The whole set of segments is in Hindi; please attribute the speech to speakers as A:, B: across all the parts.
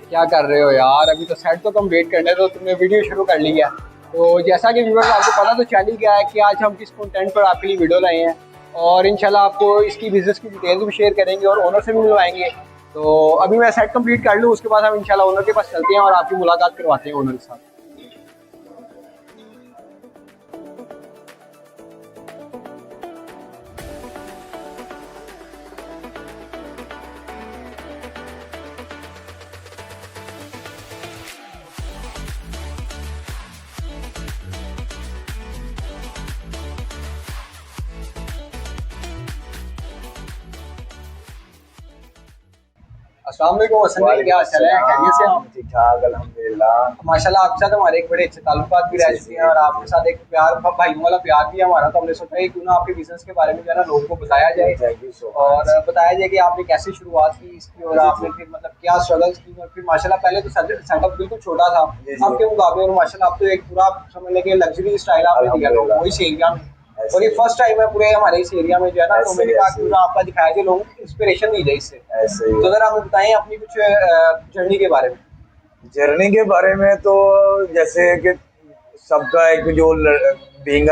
A: क्या कर रहे हो यार? अभी तो सेट तो कंप्लीट करना है, तो तुमने वीडियो शुरू कर ली है। तो जैसा कि व्यूअर्स आपको पता तो चल ही गया है कि आज हम किस कंटेंट पर आपके लिए वीडियो लाए हैं, और इंशाल्लाह आपको इसकी बिजनेस की डिटेल्स भी शेयर करेंगे और ओनर से भी मिलवाएंगे। तो अभी मैं सेट कंप्लीट कर लूँ, उसके बाद हम इंशाल्लाह ओनर के पास चलते हैं और आपकी मुलाकात करवाते हैं ओनर के साथ। अस्सलाम वालेकुम हसन भाई, क्या हाल है? खैरियत से आप?
B: ठीक ठाक अल्हम्दुलिल्लाह।
A: माशाल्लाह आपके साथ हमारे एक बड़े अच्छे ताल्लुकात भी रह चुके हैं और आपके साथ एक प्यार भाइयों वाला प्यार भी है हमारा। तो हमने सोचा है क्यों ना आपके बिजनेस के बारे में जो है ना लोगों को बताया जाए
B: थैंक यू सो
A: और
B: मच।
A: बताया जाए कि आपने कैसे शुरुआत की इसकी और आपने फिर मतलब क्या स्ट्रगल्स की, और फिर माशाल्लाह पहले तो सेटअप बिल्कुल छोटा था
B: जी, जी।
A: आपके मुकाबले, और माशाल्लाह अब तो एक पूरा समझ लें कि लग्जरी स्टाइल आपने दिया लोगों को इस एरिया में।
B: ऐसे
A: और ये
B: ही।
A: फर्स्ट टाइम है पूरे हमारे इस एरिया में जो है ना, तो
B: ऐसे
A: मैंने
B: ही,
A: कहा
B: ऐसे
A: क्यों
B: ही।
A: ना आपका दिखाया कि लोगों को इंस्पिरेशन दी जाए इससे।
B: ऐसे ही।
A: तो अगर आप बताएं अपनी कुछ जर्नी के बारे में।
B: जर्नी के बारे में तो जैसे कि सबका एक जो बीइंग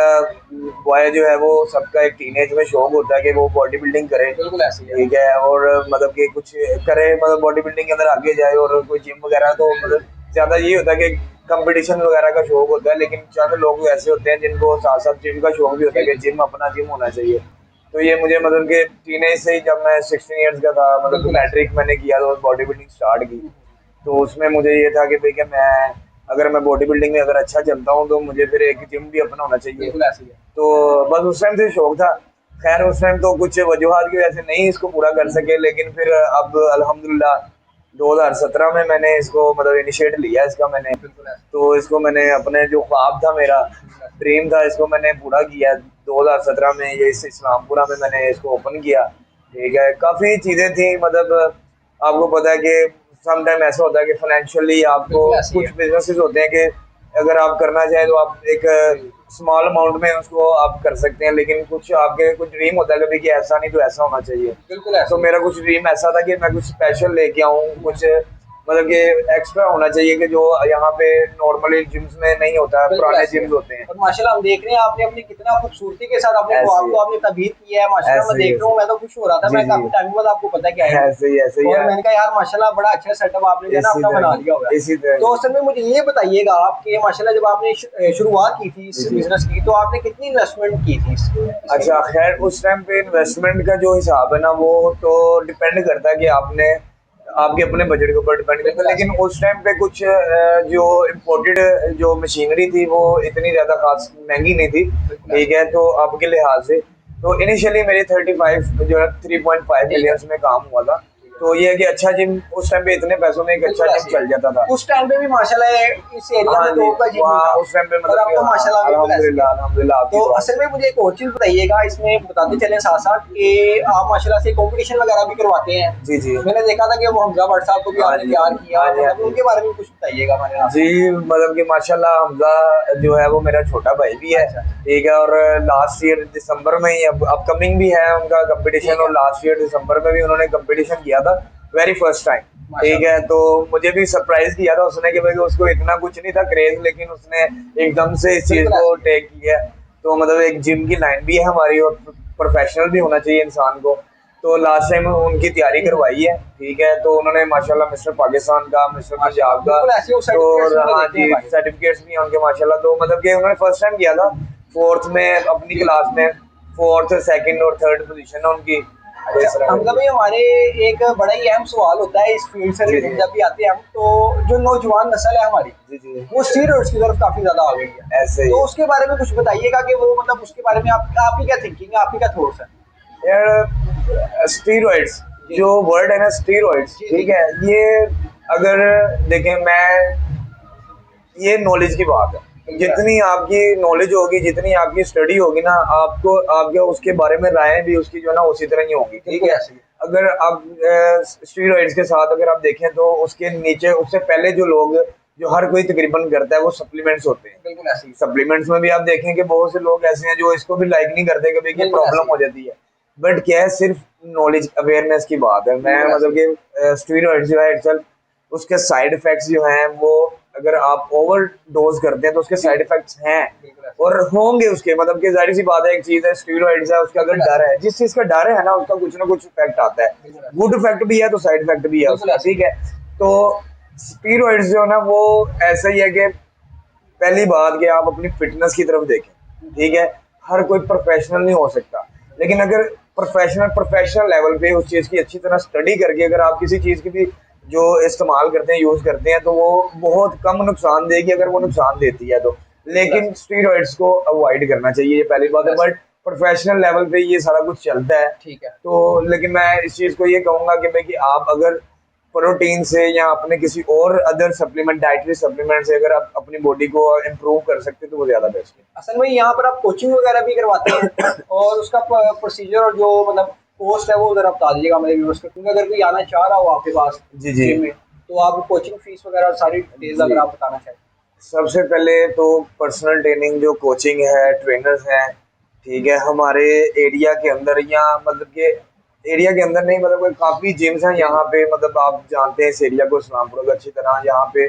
B: बॉय जो है वो सबका एक टीनेज में शौक होता है कि वो बॉडी बिल्डिंग करे।
A: बिल्कुल ऐसे ही है।
B: ठीक है, और मतलब कि कुछ करे, मतलब बॉडी बिल्डिंग के अंदर आगे जाए और कोई जिम वगैरह, तो मतलब ज़्यादा ये होता है कि कंपटीशन वगैरह का शौक होता है। लेकिन चंद लोग ऐसे होते हैं जिनको साथ साथ जिम का शौक भी होता है कि जिम अपना जिम होना चाहिए। तो ये मुझे मतलब कि टीनेज से ही, जब मैं 16 ईयर्स का था, मतलब
A: बिल्कुल ऐसे
B: मैट्रिक मैंने किया तो बॉडी बिल्डिंग स्टार्ट की। तो उसमें मुझे ये था कि भैया मैं बॉडी बिल्डिंग में अगर अच्छा चलता हूँ तो मुझे फिर एक जिम भी अपना होना चाहिए।
A: बिल्कुल ऐसे ही है।
B: तो बस उस टाइम से शौक था। खैर उस टाइम तो कुछ वजूहात की वजह से नहीं इसको पूरा कर सके, लेकिन फिर अब अल्हम्दुलिल्लाह 2017 में मैंने इसको मतलब इनिशिएट लिया इसका मैंने।
A: बिल्कुल ऐसे
B: तो इसको मैंने अपने जो ख्वाब था, मेरा ड्रीम था, इसको मैंने पूरा किया 2017 में। ये इस इस्लामपुरा में मैंने इसको ओपन किया। ठीक है, काफ़ी चीज़ें थी, मतलब आपको पता है कि सम टाइम ऐसा होता है कि फाइनेंशियली आपको
A: बिल्कुल ऐसे ही
B: कुछ
A: है।
B: बिजनेसेस होते हैं कि अगर आप करना चाहें तो आप एक स्मॉल अमाउंट में उसको आप कर सकते हैं, लेकिन कुछ आपके कुछ ड्रीम होता है कभी कि ऐसा नहीं तो ऐसा होना चाहिए।
A: बिल्कुल ऐसे
B: तो
A: ही
B: मेरा कुछ ड्रीम ऐसा था कि मैं कुछ स्पेशल लेके आऊँ, कुछ मतलब कि एक्स्ट्रा होना चाहिए कि जो यहाँ पे नॉर्मली जिम्स में नहीं होता है,
A: बिल्कुल
B: पुराने
A: ऐसे ही है।
B: जिम्स होते हैं।
A: और माशाल्लाह हम देख रहे हैं आपने अपनी कितना खूबसूरती के साथ अपने
B: ऐसे
A: ख्वाब
B: ही
A: को
B: है,
A: आपने तबीर किया है। माशाल्लाह मैं
B: ऐसे ही,
A: देख रहा हूँ, मैं तो खुश हो रहा था।
B: जी
A: मैं
B: जी,
A: काफी टाइम बाद आपको पता क्या है,
B: ऐसे ही
A: और
B: है।
A: मैंने कहा यार माशाल्लाह बड़ा अच्छा सेटअप आपने जो है ना
B: इसी
A: अपना बना
B: तरह,
A: लिया हुआ है।
B: इसी तरह।
A: तो असल में मुझे ये बताइएगा आप कि माशाल्लाह जब आपने शुरुआत की थी
B: जी
A: इस
B: जी।
A: बिजनेस की, तो आपने कितनी इन्वेस्टमेंट की थी
B: अच्छा, खैर उस टाइम पे इन्वेस्टमेंट का जो हिसाब है ना, वो तो डिपेंड करता है कि आपने आपके अपने बजट के ऊपर डिपेंड करता है। लेकिन उस टाइम पे कुछ जो इम्पोर्टेड जो मशीनरी थी वो इतनी ज़्यादा खास महंगी नहीं थी। ठीक है, तो आपके लिहाज से तो इनिशियली मेरे 35 जो है 3.5 मिलियंस में काम हुआ था। तो ये है कि अच्छा जिम उस टाइम पे इतने पैसों में एक अच्छा जिम चल जाता था।
A: उस टाइम पे भी माशाल्लाह इस एरिया
B: हाँ
A: में
B: जी,
A: टॉप का जिम
B: वहाँ
A: था,
B: उस टाइम पे
A: और
B: मतलब
A: अब
B: कि
A: तो
B: हाँ,
A: माशाल्लाह बिल्कुल ऐसे ही है।
B: अल्हम्दुलिल्लाह अल्हम्दुलिल्लाह आपकी
A: तो
B: दुआ
A: असल में मुझे एक और चीज़ बताइएगा, इसमें बताते चलें साथ साथ कि आप माशाल्लाह से कंपटीशन वगैरह भी करवाते हैं।
B: से। जी जी।
A: मैंने देखा था कि वो हमजा भट्ट साहब को भी
B: हाँ
A: आपने
B: जी, हाँ
A: तैयार
B: जी,
A: किया,
B: हाँ जी, हाँ
A: मतलब
B: जी।
A: उनके बारे में कुछ बताइएगा हमारे यहाँ।
B: जी, मतलब कि माशाल्लाह हमज़ा जो है वो मेरा छोटा भाई भी है।
A: अच्छा।
B: ठीक है, और लास्ट ईयर दिसंबर में ही अब अपकमिंग भी है उनका
A: ठीक
B: कंपटीशन,
A: है।
B: और लास्ट ईयर दिसंबर में भी उन्होंने कंपटीशन किया था, वेरी फर्स्ट टाइम। ठीक
A: माशाल्लाह।
B: है, तो मुझे भी सरप्राइज किया था उसने कि भाई उसको इतना कुछ नहीं था क्रेज, लेकिन उसने एकदम से इस चीज़
A: बिल्कुल
B: को
A: ऐसे ही
B: टेक किया। तो मतलब एक जिम की लाइन भी है हमारी, और प्रोफेशनल भी होना चाहिए इंसान को। तो लास्ट टाइम उनकी तैयारी
A: है।
B: करवाई है। ठीक है, तो उन्होंने माशाल्लाह मिस्टर पाकिस्तान का, मिस्टर
A: माशाल्लाह
B: पंजाब का,
A: बिल्कुल ऐसे वो
B: तो
A: सर्टिफिकेट्स मैंने
B: हाँ
A: देखे हैं
B: जी,
A: भाई।
B: सर्टिफिकेट्स भी हैं उनके माशाल्लाह। तो मतलब कि उन्होंने फर्स्ट टाइम किया था, फोर्थ में अपनी क्लास में, फोर्थ, सेकंड और थर्ड पोजीशन है उनकी। तो
A: अच्छा
B: इस तरह
A: मतलब
B: की।
A: ये हमारे एक बड़ा ही अहम सवाल होता है इस फील्ड से
B: जी
A: रिलेटेड
B: जी,
A: जब भी आते हैं हम, तो जो नौजवान नस्ल है हमारी
B: जी जी,
A: वो स्टीरॉइड्स की तरफ काफी ज्यादा आ गई है।
B: ऐसे ही।
A: तो उसके बारे में कुछ बताइएगा कि वो मतलब उसके बारे में आपकी क्या थिंकिंग है, आपकी क्या थॉट्स है?
B: यार स्टीरॉइड्स,
A: जी
B: जो वर्ड है ना स्टीरॉइड्स,
A: जी
B: ठीक
A: जी।
B: है, ये अगर देखें, मैं ये नॉलेज की बात है।
A: बिल्कुल ऐसे
B: जितनी आपकी नॉलेज होगी, जितनी आपकी स्टडी होगी ना, आपको आपके उसके बारे में राय भी उसकी जो है ना उसी तरह ही होगी। ठीक
A: बिल्कुल
B: है,
A: ऐसे ही।
B: अगर आप स्टीरॉइड्स के साथ अगर आप देखें तो उसके नीचे उससे पहले जो लोग, जो हर कोई तकरीबन करता है, वो सप्लीमेंट्स होते हैं।
A: बिल्कुल ऐसे ही।
B: सप्लीमेंट्स में भी आप देखें कि बहुत से लोग ऐसे हैं जो इसको भी लाइक नहीं करते कि भाई ये
A: बिल्कुल ऐसे
B: प्रॉब्लम
A: ही।
B: हो जाती है। बट क्या है, सिर्फ नॉलेज अवेयरनेस की बात है। मैं
A: बिल्कुल ऐसे
B: मतलब
A: ही।
B: कि स्टीरॉइड्स जो है उसके साइड इफेक्ट्स जो हैं वो अगर आप ओवर डोज करते हैं तो उसके साइड इफेक्ट्स हैं और होंगे उसके, मतलब कि जाहिर सी बात है, एक चीज है स्टीरॉइड्स है, उसका अगर डर है, जिस चीज का डर है ना उसका कुछ ना कुछ इफेक्ट आता है, गुड इफेक्ट भी है तो साइड इफेक्ट भी है उसका, ठीक है। तो स्टीरॉइड्स जो है ना वो ऐसा ही है कि पहली बात कि आप अपनी फिटनेस की तरफ देखें, ठीक है। हर कोई प्रोफेशनल नहीं हो सकता, लेकिन अगर प्रोफेशनल लेवल पे उस चीज़ की अच्छी तरह स्टडी करके अगर आप किसी चीज़ की भी जो इस्तेमाल करते हैं, यूज़ करते हैं, तो वो बहुत कम नुकसान देगी अगर वो नुकसान देती है तो। लेकिन स्टीरॉइड्स को अवॉइड करना चाहिए, ये पहली बात है। बट प्रोफेशनल लेवल पे ये सारा कुछ चलता है,
A: ठीक है।
B: तो लेकिन मैं इस चीज़ को ये कहूँगा कि भाई कि आप अगर प्रोटीन से या अपने किसी और अदर सप्लीमेंट, डाइटरी सप्लीमेंट से अगर आप अपनी बॉडी को इम्प्रूव कर सकते हैं तो वो ज़्यादा बेस्ट है।
A: असल में यहाँ पर आप कोचिंग वगैरह भी करवाते हैं और उसका प्रोसीजर और जो मतलब कोस्ट है वो उधर आप बता दीजिएगा मेरे व्यूअर्स को, क्योंकि अगर कोई आना चाह रहा हो आपके पास
B: जी जी
A: जिम में, तो आप कोचिंग फीस वगैरह सारी डिटेल्स अगर आप बताना चाहें।
B: सबसे पहले तो पर्सनल ट्रेनिंग जो कोचिंग है, ट्रेनर्स हैं, ठीक है, हमारे एरिया के अंदर, या मतलब कि एरिया के अंदर नहीं, मतलब काफ़ी जिम्स हैं यहाँ पे, मतलब आप जानते हैं इस एरिया को, इस्लामपुर को अच्छी तरह। यहाँ पे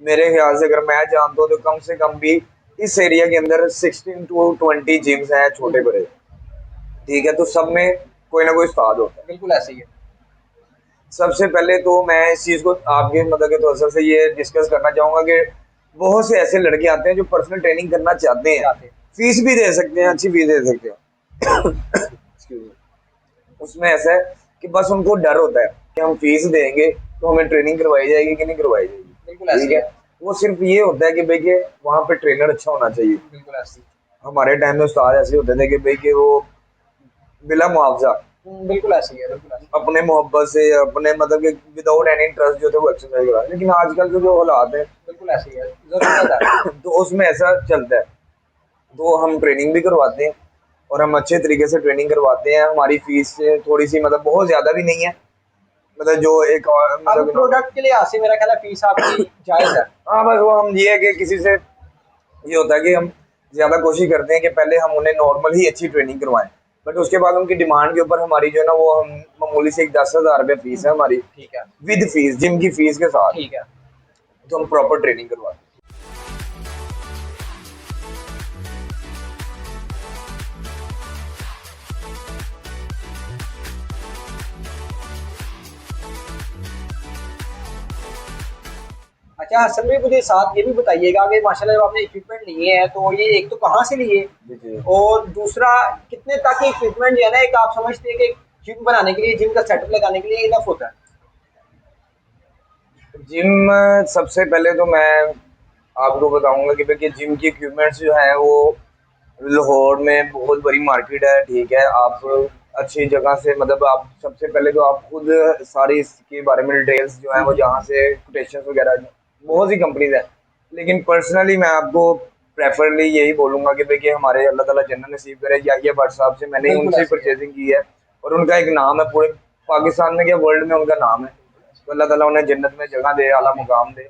B: मेरे ख्याल से अगर मैं जानता हूँ तो कम से कम भी इस एरिया के अंदर 16 to 20 जिम्स हैं, छोटे बड़े, ठीक है। तो सब में कोई ना कोई उस्ताद होता है।
A: बिल्कुल ऐसे ही है।
B: सबसे पहले तो मैं इस चीज़ को आपके मतलब के तौर से ये डिस्कस करना चाहूँगा कि बहुत से ऐसे लड़के आते हैं जो पर्सनल ट्रेनिंग करना चाहते हैं, फीस भी दे सकते हैं, अच्छी फीस दे सकते हैं। उसमें ऐसा है कि बस उनको डर होता है कि हम फीस देंगे तो हमें ट्रेनिंग करवाई जाएगी कि नहीं करवाई जाएगी,
A: बिल्कुल
B: ठीक है। वो सिर्फ ये होता है कि भाई कि वहाँ पे ट्रेनर अच्छा होना चाहिए।
A: बिल्कुल ऐसे।
B: हमारे टाइम में उस्ताद ऐसे होते थे कि भाई कि वो बिला मुआवजा
A: बिल्कुल ऐसे ही है। बिल्कुल ऐसे।
B: अपने मोहब्बत से, अपने मतलब कि विदाउट एनी इंटरेस्ट जो थे वो एक्सरसाइज करा। लेकिन आजकल के जो हालात है
A: बिल्कुल ऐसे ही है, जरूरत है।
B: तो उसमें ऐसा चलता है, तो हम ट्रेनिंग भी करवाते हैं और हम अच्छे तरीके से ट्रेनिंग करवाते हैं। हमारी फीस से थोड़ी सी, मतलब बहुत ज़्यादा भी नहीं है, मतलब जो एक और
A: अब
B: मतलब
A: प्रोडक्ट के लिए आसे मेरा ख्याल है फीस आपकी जायज़ है।
B: हाँ, बस वो हम ये है कि किसी से ये होता है कि हम ज़्यादा कोशिश करते हैं कि पहले हम उन्हें नॉर्मल ही अच्छी ट्रेनिंग करवाएं, बट उसके बाद उनकी डिमांड के ऊपर हमारी जो है ना वो हम मामूली से एक 10,000 रुपये फीस है हमारी,
A: ठीक है।
B: विद फीस, जिम की फीस के साथ,
A: ठीक है।
B: तो हम प्रॉपर ट्रेनिंग करवाते हैं।
A: अच्छा हसन भाई, मुझे साथ ये भी बताइएगा कि माशाल्लाह जब आपने इक्विपमेंट लिए हैं तो ये एक तो कहाँ से लिए, और दूसरा कितने तक इक्विपमेंट जो है ना, एक आप समझते हैं कि जिम बनाने के लिए, जिम का सेटअप लगाने के लिए इनफ होता है?
B: जिम सबसे पहले तो मैं आपको बताऊंगा कि देखिए जिम की इक्विपमेंट्स जो है वो लाहौर में बहुत बड़ी मार्केट है, ठीक है। आप अच्छी जगह से, मतलब आप सबसे पहले तो आप खुद सारी इसके बारे में डिटेल्स जो है वो जहाँ से कोटेशन वगैरह, बहुत सी कंपनीज है, लेकिन पर्सनली मैं आपको प्रेफरली यही बोलूँगा कि देखिए हमारे अल्लाह ताला जन्नत नसीब करे याहिया भट्ट साहब से मैंने उनसे परचेजिंग की है, और उनका एक नाम है पूरे पाकिस्तान में, क्या वर्ल्ड में उनका नाम है, तो अल्लाह ताला उन्हें जन्नत में जगह दे, आला मुकाम दे।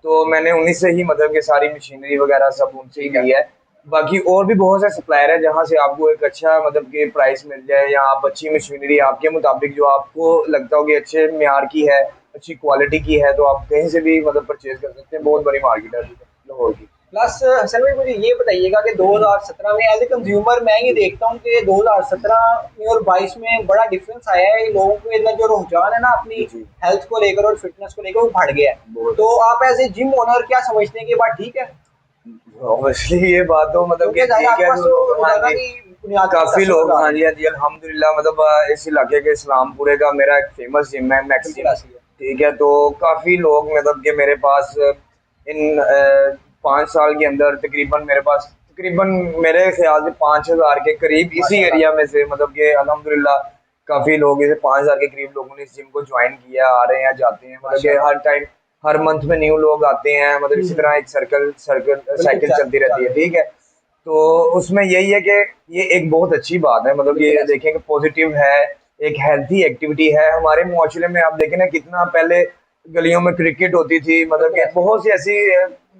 B: तो मैंने उन्हीं से ही मतलब कि सारी मशीनरी वगैरह सब उनसे ही ली है। बाकी और भी बहुत से सप्लायर है जहाँ से आपको एक अच्छा मतलब कि प्राइस मिल जाए, या आप अच्छी मशीनरी आपके मुताबिक जो आपको लगता हो कि अच्छे म्यार की है, अच्छी क्वालिटी की है, तो आप कहीं से भी मतलब परचेज कर सकते हैं। बहुत बड़ी मार्केट है लाहौर की।
A: प्लस हसन भाई मुझे ये बताइएगा कि 2017 में एज ए कंज्यूमर मैं ये देखता हूँ कि 2017 में और 22 में बड़ा डिफरेंस आया है, लोगों को इतना जो रुझान है ना अपनी हेल्थ को लेकर और फिटनेस को लेकर वो बढ़ गया है। तो आप एज ए जिम ओनर क्या समझते हैं कि बात ठीक है?
B: ऑब्वियसली ये बात तो मतलब कि ठीक है, जो काफी लोग, हाँ जी हाँ जी अल्हम्दुलिल्लाह, मतलब इस इलाके के इस्लामपुरे का मेरा एक फेमस जिम है मैक्स जिम, ठीक है। तो काफी लोग मतलब कि मेरे पास इन 5 साल के अंदर तकरीबन मेरे पास तकरीबन मेरे ख्याल से 5,000 के करीब इसी एरिया में से, मतलब कि अल्हम्दुलिल्लाह काफी लोग, इसे 5,000 के करीब लोगों ने इस जिम को ज्वाइन किया, आ रहे हैं, जाते हैं, मतलब कि हर टाइम हर मंथ में न्यू लोग आते हैं, मतलब इसी तरह एक साइकिल चलती रहती है, ठीक है। तो उसमें यही है कि ये एक बहुत अच्छी बात है, मतलब ये देखें कि पॉजिटिव है, एक हेल्थी एक्टिविटी है। हमारे मुआशरे में आप देखें ना, कितना पहले गलियों में क्रिकेट होती थी, मतलब कि बहुत सी ऐसी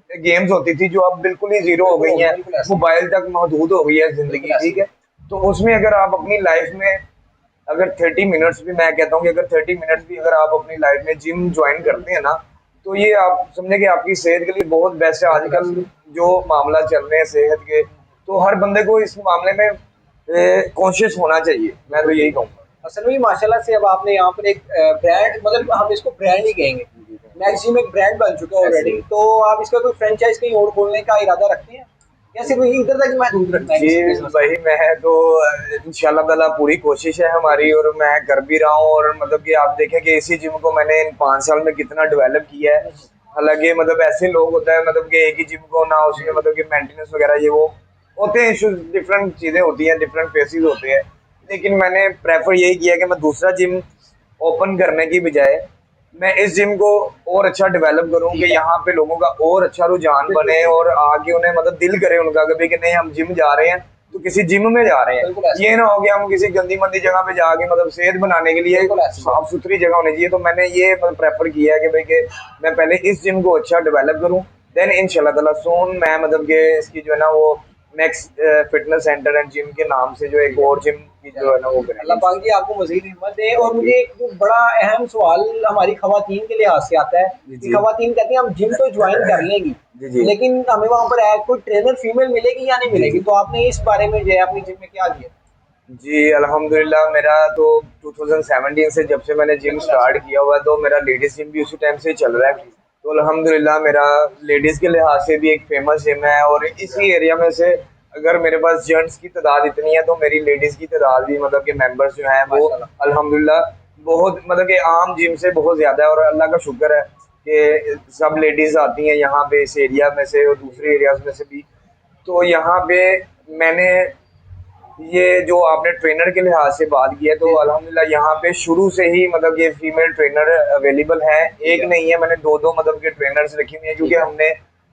B: गेम्स होती थी जो अब बिल्कुल ही जीरो हो गई हैं, मोबाइल तक महदूद हो गई है जिंदगी, ठीक है। तो उसमें अगर आप अपनी लाइफ में अगर 30 मिनट्स भी, मैं कहता हूँ कि अगर 30 मिनट्स भी अगर आप अपनी लाइफ में जिम ज्वाइन करते हैं ना, तो ये आप समझे कि आपकी सेहत के लिए बहुत बेस्ट है। आजकल जो मामला चल रहे हैं सेहत के, तो हर बंदे को इस मामले में कॉन्शियस होना चाहिए, मैं तो यही कहूँगा।
A: असल में माशाल्लाह से अब आपने यहाँ पर एक ब्रांड, मतलब हम इसको ब्रांड ही कहेंगे, मैक्सिम एक ब्रांड बन चुका है ऑलरेडी। तो आप इसका कोई फ्रेंचाइज कहीं और खोलने का इरादा रखते हैं या सिर्फ इधर तक महदूद रखना है?
B: जी भाई, मैं तो इंशाल्लाह ताला पूरी कोशिश है हमारी, और मैं कर भी रहा हूँ। और मतलब कि आप देखें कि इसी जिम को मैंने इन 5 साल में कितना डेवलप किया है। हालांकि मतलब ऐसे लोग होता है मतलब कि एक ही जिम को ना, उसमें मतलब कि मेंटेनेंस वगैरह ये वो होते हैं इशूज, डिफरेंट चीज़ें होती हैं, डिफरेंट फेसेस होते हैं। लेकिन मैंने प्रेफर यही किया कि मैं दूसरा जिम ओपन करने की बजाय मैं इस जिम को और अच्छा डेवलप करूं कि यहाँ पे लोगों का और अच्छा रुझान बने, और आगे उन्हें मतलब दिल करे उनका कभी कि नहीं हम जिम जा रहे हैं तो किसी जिम में जा रहे हैं। ये ना हो गया हम किसी गंदी मंदी जगह पे जाके मतलब सेहत बनाने के लिए साफ सुथरी जगह होनी चाहिए। तो मैंने ये मतलब प्रेफर किया है कि भाई कि मैं पहले इस जिम को अच्छा डेवलप करूँ, देन इंशाल्लाह ताला सून मैं मतलब कि इसकी जो है ना वो max fitness centre and gym के नाम से जो एक और जिम की जो है ना वो करें।
A: अल्लाह पाक जी आपको मज़ीद हिम्मत दे। और मुझे एक जो बड़ा अहम सवाल हमारी खवातीन के लिहाज से आता है कि खवातीन कहती हैं हम जिम तो ज्वाइन कर लेंगी, लेकिन हमें वहाँ पर कोई ट्रेनर फीमेल मिलेगी या नहीं मिलेगी? तो आपने इस बारे में जो है अपनी जिम में क्या किया?
B: जी अल्हम्दुलिल्लाह, मेरा तो 2017 से जब से मैंने जिम स्टार्ट किया हुआ है तो मेरा लेडीज़ जिम भी उसी टाइम से चल रहा है। तो अल्हम्दुलिल्लाह मेरा लेडीज़ के लिहाज से भी एक फेमस जिम है, और इसी एरिया में से अगर मेरे पास जेंट्स की तादाद इतनी है तो मेरी लेडीज़ की तादाद भी मतलब कि मेंबर्स जो हैं वो अल्हम्दुलिल्लाह बहुत मतलब कि आम जिम से बहुत ज़्यादा है। और अल्लाह का शुक्र है कि सब लेडीज़ आती हैं यहाँ पे इस एरिया में से और दूसरे एरियाज़ में से भी। तो यहाँ पे मैंने ये जो आपने ट्रेनर के लिहाज से बात की है, तो अल्हम्दुलिल्लाह यहाँ पे शुरू से ही मतलब ये फीमेल ट्रेनर अवेलेबल है, एक नहीं है, मैंने दो मतलब के ट्रेनर्स रखी हुई है, क्योंकि हमने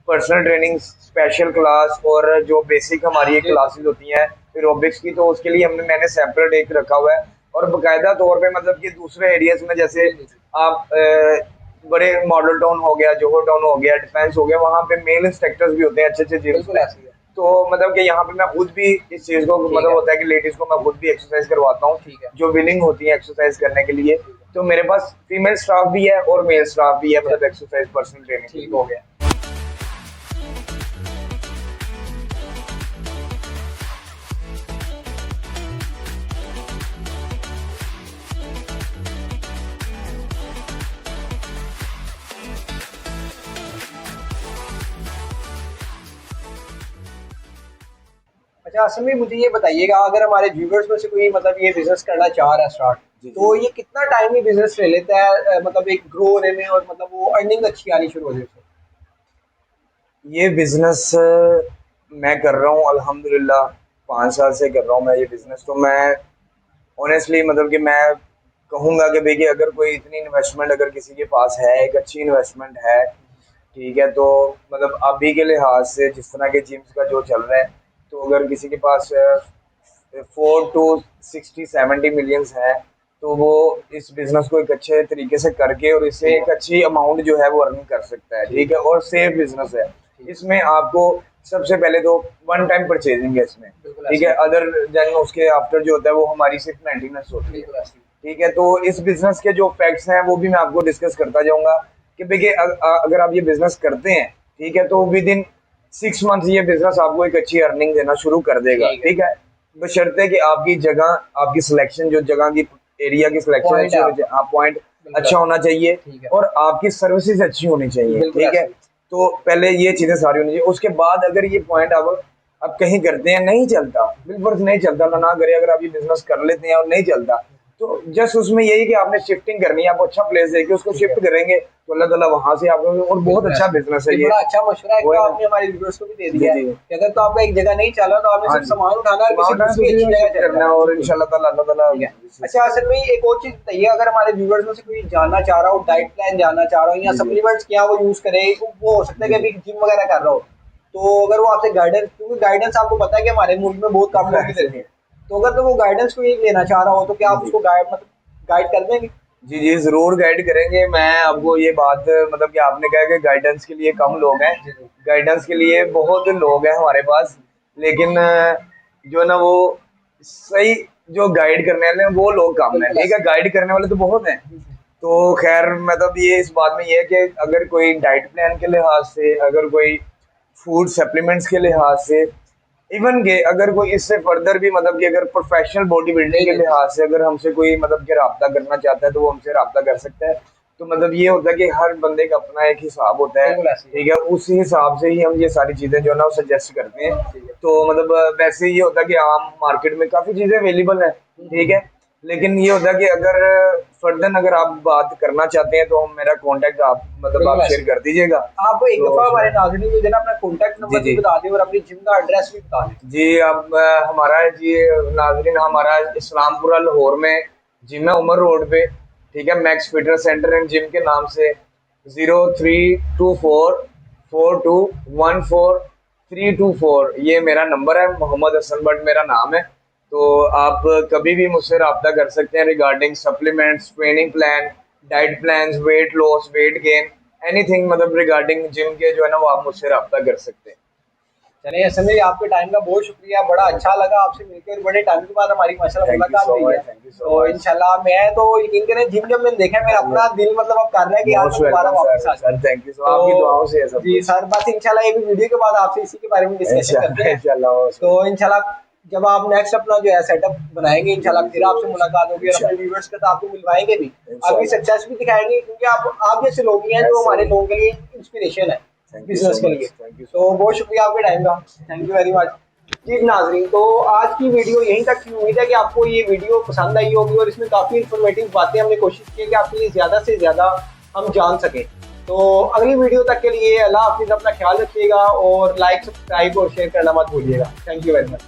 B: पर्सनल ट्रेनिंग, स्पेशल क्लास और जो बेसिक हमारी एक क्लासेस होती हैं एरोबिक्स की, तो उसके लिए मैंने सेपरेट एक रखा हुआ है। और बाकायदा तौर पे मतलब कि दूसरे एरियाज में जैसे आप बड़े मॉडल टाउन हो गया, जोहर टाउन हो गया, डिफेंस हो गया, वहाँ पे मेल इंस्ट्रक्टर्स भी होते हैं अच्छे अच्छे जिम्स में। तो मतलब कि यहाँ पे मैं खुद भी इस चीज़ को मतलब होता है कि लेडीज़ को मैं खुद भी एक्सरसाइज करवाता हूँ, जो विलिंग होती है एक्सरसाइज करने के लिए। तो मेरे पास फीमेल स्टाफ भी है और मेल स्टाफ भी है, मतलब एक्सरसाइज पर्सनल ट्रेनिंग। ठीक हो गया।
A: अच्छा असल में मुझे ये बताइएगा, अगर हमारे व्यूवर्स में से कोई मतलब ये बिजनेस करना चाह रहा है स्टार्ट, तो ये कितना टाइम ये बिजनेस ले लेता है मतलब एक ग्रो होने में, और मतलब वो अर्निंग अच्छी आनी शुरू हो जाए?
B: ये बिजनेस मैं कर रहा हूँ अल्हम्दुलिल्लाह, 5 साल से कर रहा हूँ मैं ये बिजनेस। तो मैं ऑनेस्टली मतलब कि मैं कहूँगा कि देखिए अगर कोई इतनी इन्वेस्टमेंट अगर किसी के पास है, एक अच्छी इन्वेस्टमेंट है, ठीक है, तो मतलब अभी के लिहाज से जिस तरह के जिम्स का जो चल रहा है, तो अगर किसी के पास 4 to 60-70 मिलियंस है, तो वो इस बिज़नेस को एक अच्छे तरीके से करके और इससे एक अच्छी अमाउंट जो है वो अर्न कर सकता है। ठीक है, और सेफ बिजनेस है। इसमें आपको सबसे पहले तो वन टाइम परचेजिंग है इसमें, ठीक है, अदर देन उसके आफ्टर जो होता है वो हमारी सिर्फ मेंटेनेंस होती है। ठीक है, तो इस बिजनेस के जो फैक्ट्स हैं वो भी मैं आपको डिस्कस करता जाऊंगा कि देखिए अगर आप ये बिजनेस करते हैं, ठीक है, तो विद इन 6 मंथ ये बिजनेस आपको एक अच्छी अर्निंग देना शुरू कर देगा। ठीक है, बशर्ते कि आपकी जगह, आपकी सिलेक्शन, जो जगह की एरिया की सिलेक्शन, पॉइंट अच्छा होना चाहिए और आपकी सर्विसेज अच्छी होनी चाहिए। ठीक है, तो पहले ये चीज़ें सारी होनी चाहिए। उसके बाद अगर ये पॉइंट आप कहीं करते हैं, नहीं चलता, बिल्कुल नहीं चलता, ना करे, अगर आप ये बिजनेस कर लेते हैं और नहीं चलता, तो जस्ट उसमें यही कि आपने शिफ्टिंग करनी है, आपको अच्छा प्लेस देके उसको शिफ्ट करेंगे तो अल्लाह ताला वहां से आपको, और बहुत अच्छा बिजनेस है ये।
A: बड़ा अच्छा मशवरा है, तो आपने हमारे व्यूअर्स को भी दे दिया है कि अगर तो आपका एक जगह नहीं चला तो आपने सिर्फ सामान उठाना है, किसी दूसरी अच्छी जगह करना है, और इंशाल्लाह ताला अल्लाह ताला। अच्छा असल में एक और चीज बताइए, अगर हमारे व्यूअर्स में से कोई जानना चाह रहा हो, डाइट प्लान जानना चाह रहा हो या सप्लीमेंट्स क्या वो यूज करे, वो हो सकता है कि अभी जिम वगैरह कर रहा हो, तो अगर वो आपसे गाइडेंस, क्योंकि गाइडेंस आपको पता है कि हमारे मुल्क में बहुत कम लोग ही देते हैं, तो अगर तो वो गाइडेंस को लेना चाह रहा हो तो क्या आप उसको गाइड कर देंगे?
B: जी जी, ज़रूर गाइड करेंगे। मैं आपको ये बात मतलब कि आपने कहा कि गाइडेंस के लिए कम लोग हैं, गाइडेंस के लिए बहुत लोग हैं हमारे पास, लेकिन जो है ना वो सही जो गाइड करने वाले हैं वो लोग कम हैं। ठीक है, गाइड करने वाले तो बहुत हैं, तो खैर मतलब ये इस बात में ये है कि अगर कोई डाइट प्लान के लिहाज से, अगर कोई फूड सप्लीमेंट्स के लिहाज से, इवन के अगर कोई इससे फर्दर भी मतलब कि अगर प्रोफेशनल बॉडी बिल्डिंग के लिहाज से अगर हमसे कोई मतलब कि राब्ता करना चाहता है तो वो हमसे राब्ता कर सकता है। तो मतलब ये होता है कि हर बंदे का अपना एक हिसाब होता है,
A: बिल्कुल ऐसे ही।
B: ठीक है, उसी हिसाब से ही हम ये सारी चीज़ें जो है ना वो सजेस्ट करते हैं। तो मतलब वैसे ये होता है कि आम मार्केट में काफ़ी चीज़ें अवेलेबल है, ठीक है, लेकिन ये होता है कि अगर फर्दर अगर आप बात करना चाहते हैं तो मेरा कांटेक्ट आप मतलब
A: बिल्कुल
B: आप
A: ऐसे
B: शेयर कर दीजिएगा।
A: आप एक
B: तो
A: दफा हमारे नाज़रीन को जो है ना अपना कॉन्टैक्ट नंबर
B: जी
A: भी
B: जी
A: बता दें और अपनी जिम का एड्रेस भी बता दें।
B: जी, अब हमारा जी नाजरीन हमारा इस्लामपुरा लाहौर में जिम है, उमर रोड पे, ठीक है, max fitness centre and gym के नाम से। 03244214 ये मेरा नंबर है, मोहम्मद हसन भट्ट मेरा नाम है। तो आप कभी भी मुझसे रब्ता कर सकते हैं regarding supplements, training plan, diet plan, weight loss, weight gain, anything मतलब रिगार्डिंग जिम के जो है ना वो आप मुझसे रब्ता कर सकते हैं।
A: चलिए हसन भाई, आपके टाइम का बहुत शुक्रिया, बड़ा अच्छा लगा आपसे मिलकर, बड़े टाइम के बाद हमारी माशाल्लाह
B: थैंक यू
A: मुलाकात
B: सो
A: हुई
B: मच,
A: है।
B: थैंक यू सो
A: तो
B: मच।
A: इंशाल्लाह मैं तो यकीन करें जिम जब मैंने देखा मेरा अपना दिल मतलब अब कर रहा है कि यार मैं दोबारा वापस आ जाऊं।
B: थैंक यू सो, आपकी दुआओं से है सब
A: जी
B: कुछ।
A: सर, बस इंशाल्लाह ये भी वीडियो के बाद आपसे इसी के बारे में डिस्कशन करते हैं।
B: इंशाल्लाह
A: तो इंशाल्लाह जब आप नेक्स्ट अपना जो है सेटअप बनाएंगे इंशाल्लाह फिर आपसे मुलाकात होगी और अपने व्यूअर्स के साथ आपको मिलवाएंगे भी, आपकी सक्सेस भी दिखाएंगे, क्योंकि आप जैसे लोग ही हैं जो हमारे लोगों के लिए इंस्पिरेशन है बिजनेस के लिए। तो बहुत शुक्रिया आपके टाइम का, थैंक यू वेरी मच। जी नाजरीन, तो आज की वीडियो यहीं तक थी। उम्मीद है कि आपको ये वीडियो पसंद आई होगी और इसमें काफ़ी इन्फॉर्मेटिव बातें हमने कोशिश की है कि आपके लिए ज़्यादा से ज़्यादा हम जान सकें। तो अगली वीडियो तक के लिए अल्लाह हाफिज़, अपना ख्याल रखिएगा और लाइक, सब्सक्राइब और शेयर करना मत भूलिएगा। Thank you very much.